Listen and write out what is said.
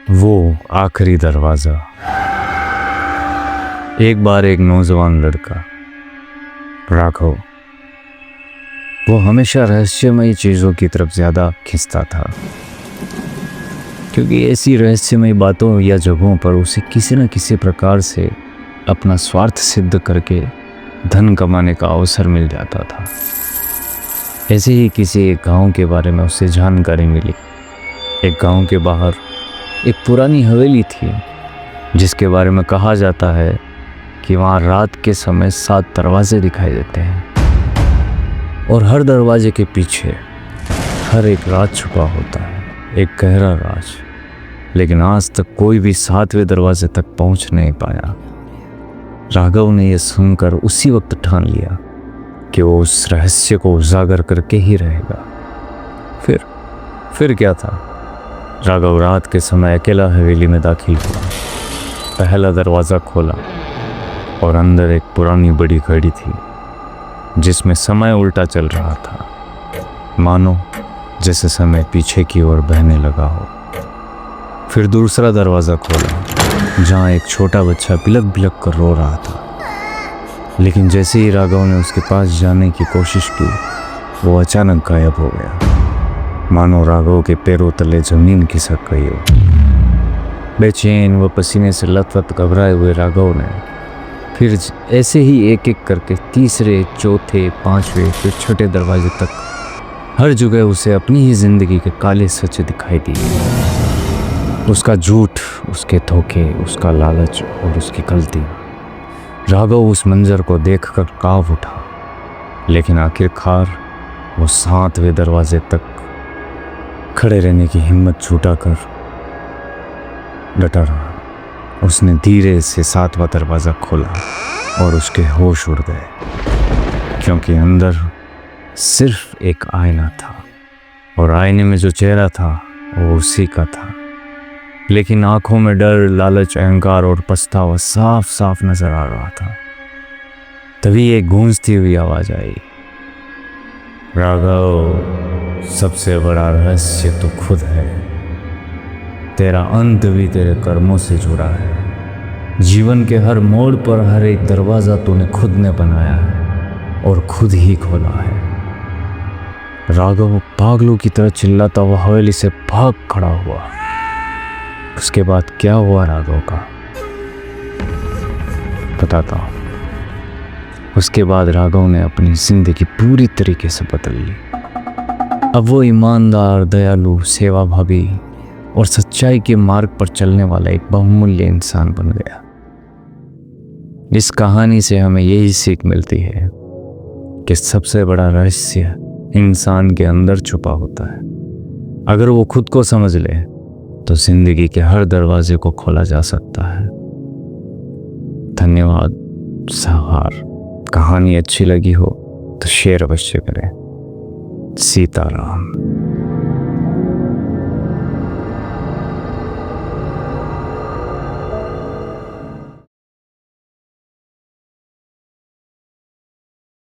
वो आखिरी दरवाज़ा। एक बार एक नौजवान लड़का राघव, वो हमेशा रहस्यमयी चीज़ों की तरफ ज़्यादा खिंचता था, क्योंकि ऐसी रहस्यमयी बातों या जगहों पर उसे किसी न किसी प्रकार से अपना स्वार्थ सिद्ध करके धन कमाने का अवसर मिल जाता था। ऐसे ही किसी एक गांव के बारे में उसे जानकारी मिली। एक गांव के बाहर एक पुरानी हवेली थी, जिसके बारे में कहा जाता है कि वहाँ रात के समय 7 दरवाजे दिखाई देते हैं और हर दरवाजे के पीछे हर एक राज छुपा होता है, एक गहरा राज। लेकिन आज तक कोई भी 7वें दरवाजे तक पहुंच नहीं पाया। राघव ने यह सुनकर उसी वक्त ठान लिया कि वो उस रहस्य को उजागर करके ही रहेगा। फिर क्या था? राघव रात के समय अकेला हवेली में दाखिल हुआ। पहला दरवाज़ा खोला और अंदर एक पुरानी बड़ी घड़ी थी, जिसमें समय उल्टा चल रहा था, मानो जैसे समय पीछे की ओर बहने लगा हो। फिर दूसरा दरवाज़ा खोला, जहाँ एक छोटा बच्चा बिलक बिलक कर रो रहा था। लेकिन जैसे ही राघव ने उसके पास जाने की कोशिश की, वो अचानक गायब हो गया, मानो राघव के पैरों तले जमीन खिसक गई हो। बेचैन व पसीने से लथपथ घबराए हुए राघव ने फिर ऐसे ही एक एक करके तीसरे, चौथे, 5वें, फिर छठे दरवाजे तक हर जगह उसे अपनी ही जिंदगी के काले सच दिखाई दिए। उसका झूठ, उसके धोखे, उसका लालच और उसकी गलती। राघव उस मंजर को देखकर कांप उठा, लेकिन आखिरकार वो 7वें दरवाजे तक खड़े रहने की हिम्मत जुटाकर डटा रहा। उसने धीरे से 7वां दरवाज़ा खोला और उसके होश उड़ गए, क्योंकि अंदर सिर्फ एक आईना था और आईने में जो चेहरा था वो उसी का था। लेकिन आंखों में डर, लालच, अहंकार और पछतावा साफ साफ नजर आ रहा था। तभी एक गूंजती हुई आवाज आई, राघव, सबसे बड़ा रहस्य तो खुद है। तेरा अंत भी तेरे कर्मों से जुड़ा है। जीवन के हर मोड़ पर हर एक दरवाजा तूने खुद ने बनाया है और खुद ही खोला है। राघव पागलों की तरह चिल्लाता हुआ हवेली से भाग खड़ा हुआ। उसके बाद क्या हुआ राघव का, बताता हूं। उसके बाद राघव ने अपनी जिंदगी पूरी तरीके से बदल ली। अब वो ईमानदार, दयालु, सेवाभावी और सच्चाई के मार्ग पर चलने वाला एक बहुमूल्य इंसान बन गया। इस कहानी से हमें यही सीख मिलती है कि सबसे बड़ा रहस्य इंसान के अंदर छुपा होता है। अगर वो खुद को समझ ले तो जिंदगी के हर दरवाजे को खोला जा सकता है। धन्यवाद। सहार। कहानी अच्छी लगी हो तो शेयर अवश्य करें। सीताराम।